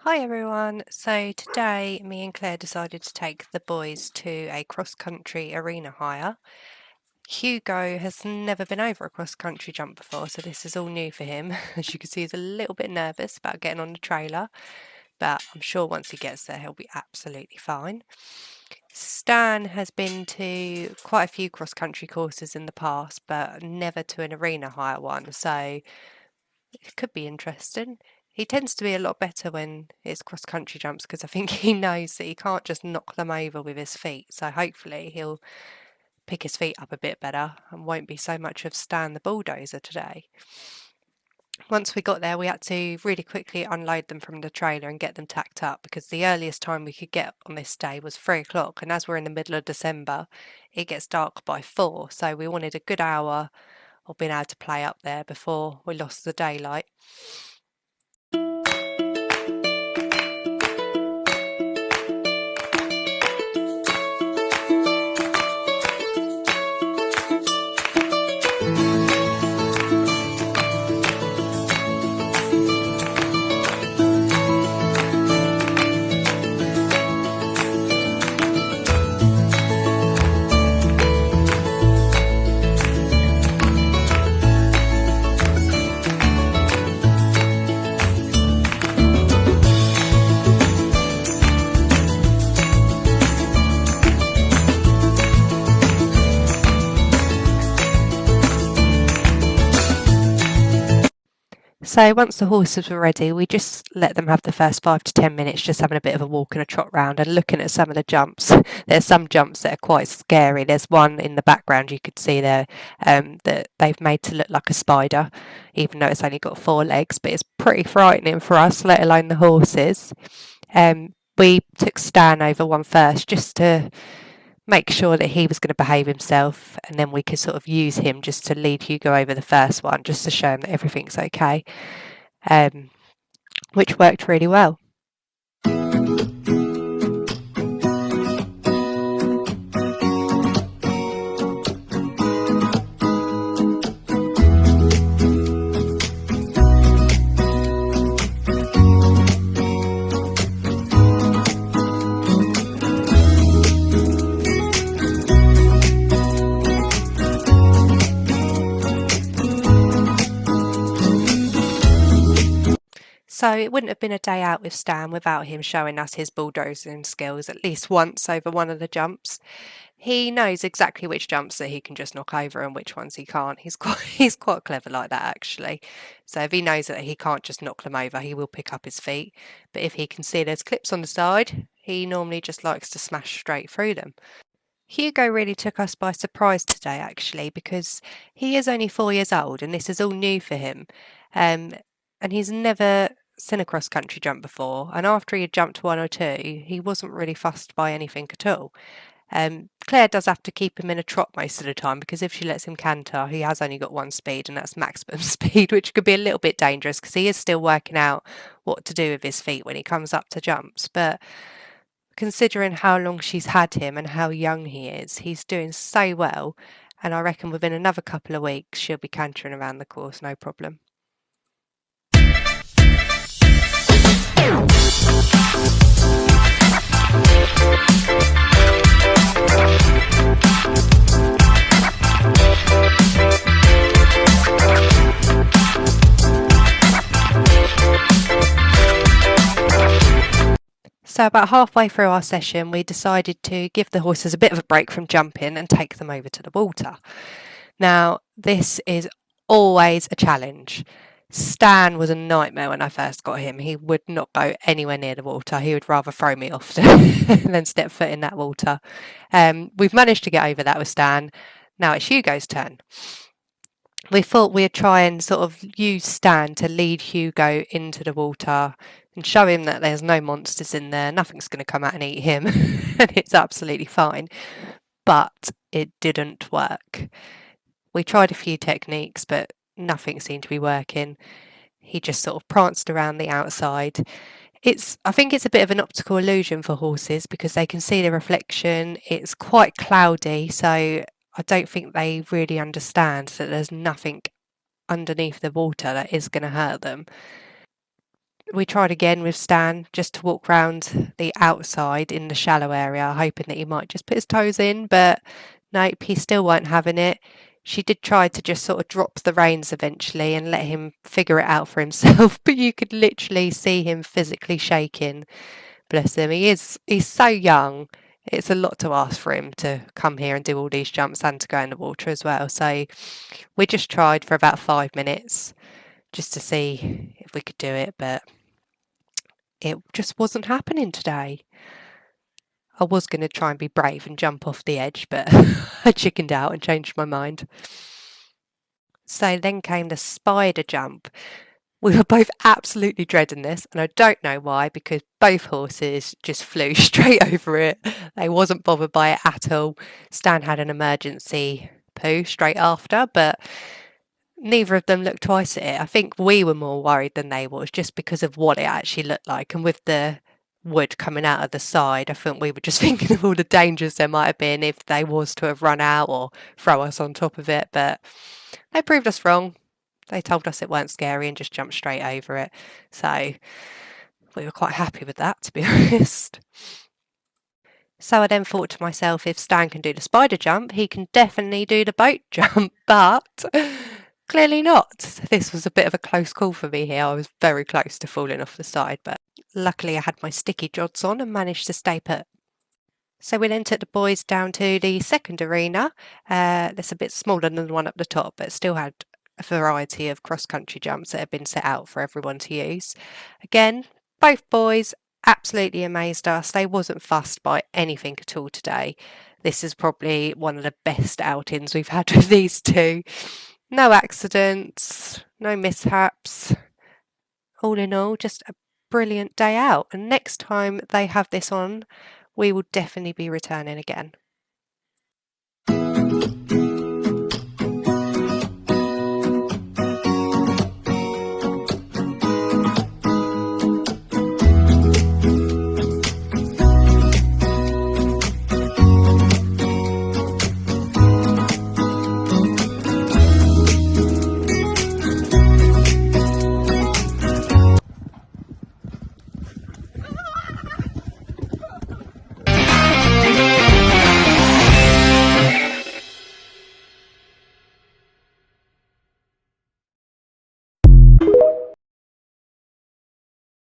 Hi everyone, so today me and Claire decided to take the boys to a cross-country arena hire. Hugo has never been over a cross-country jump before, so this is all new for him. As you can see, he's a little bit nervous about getting on the trailer, but I'm sure once he gets there he'll be absolutely fine. Stan has been to quite a few cross-country courses in the past, but never to an arena hire one, so it could be interesting. He tends to be a lot better when it's cross country jumps because I think he knows that he can't just knock them over with his feet. So hopefully he'll pick his feet up a bit better and won't be so much of Stan the bulldozer today. Once we got there, we had to really quickly unload them from the trailer and get them tacked up because the earliest time we could get on this day was 3 o'clock. And as we're in the middle of December, it gets dark by 4. So we wanted a good hour of being able to play up there before we lost the daylight. So once the horses were ready, we just let them have the first 5 to 10 minutes, just having a bit of a walk and a trot round and looking at some of the jumps. There's some jumps that are quite scary. There's one in the background you could see there that they've made to look like a spider, even though it's only got 4 legs, but it's pretty frightening for us, let alone the horses. We took Stan over one first just to make sure that he was going to behave himself, and then we could sort of use him just to lead Hugo over the first one, just to show him that everything's okay, which worked really well. So it wouldn't have been a day out with Stan without him showing us his bulldozing skills at least once over one of the jumps. He knows exactly which jumps that he can just knock over and which ones he can't. He's quite clever like that actually. So if he knows that he can't just knock them over, he will pick up his feet. But if he can see there's clips on the side, he normally just likes to smash straight through them. Hugo really took us by surprise today, actually, because he is only 4 years old and this is all new for him. And he's never seen a cross country jump before. And after he had jumped one or two, he wasn't really fussed by anything at all. Claire does have to keep him in a trot most of the time because if she lets him canter, he has only got one speed and that's maximum speed, which could be a little bit dangerous because he is still working out what to do with his feet when he comes up to jumps. But considering how long she's had him and how young he is, he's doing so well. And I reckon within another couple of weeks, she'll be cantering around the course, no problem. So about halfway through our session, we decided to give the horses a bit of a break from jumping and take them over to the water. Now, this is always a challenge. Stan was a nightmare when I first got him. He would not go anywhere near the water. He would rather throw me off than step foot in that water. We've managed to get over that with Stan. Now it's Hugo's turn. We thought we'd try and sort of use Stan to lead Hugo into the water and show him that there's no monsters in there, nothing's going to come out and eat him, and it's absolutely fine. But it didn't work. We tried a few techniques, but nothing seemed to be working. He just sort of pranced around the outside. I think it's a bit of an optical illusion for horses because they can see the reflection. It's quite cloudy, so I don't think they really understand that there's nothing underneath the water that is going to hurt them. We tried again with Stan just to walk round the outside in the shallow area, hoping that he might just put his toes in, but nope, he still weren't having it. She did try to just sort of drop the reins eventually and let him figure it out for himself, but you could literally see him physically shaking. Bless him. He's so young. It's a lot to ask for him to come here and do all these jumps and to go in the water as well. So we just tried for about 5 minutes just to see if we could do it, but it just wasn't happening today. I was going to try and be brave and jump off the edge, but I chickened out and changed my mind. So then came the spider jump. We were both absolutely dreading this, and I don't know why, because both horses just flew straight over it. They wasn't bothered by it at all. Stan had an emergency poo straight after, but neither of them looked twice at it. I think we were more worried than they was, just because of what it actually looked like, and with the wood coming out of the side, I think we were just thinking of all the dangers there might have been if they was to have run out or throw us on top of it, but they proved us wrong. They told us it weren't scary and just jumped straight over it. So we were quite happy with that, to be honest. So I then thought to myself, if Stan can do the spider jump, he can definitely do the boat jump, but clearly not. This was a bit of a close call for me here. I was very close to falling off the side, but luckily I had my sticky jods on and managed to stay put. So we then took the boys down to the second arena. That's a bit smaller than the one at the top, but still had a variety of cross-country jumps that had been set out for everyone to use. Again, both boys absolutely amazed us. They wasn't fussed by anything at all today. This is probably one of the best outings we've had with these two. No accidents, no mishaps. All in all, just a brilliant day out. And next time they have this on, we will definitely be returning again.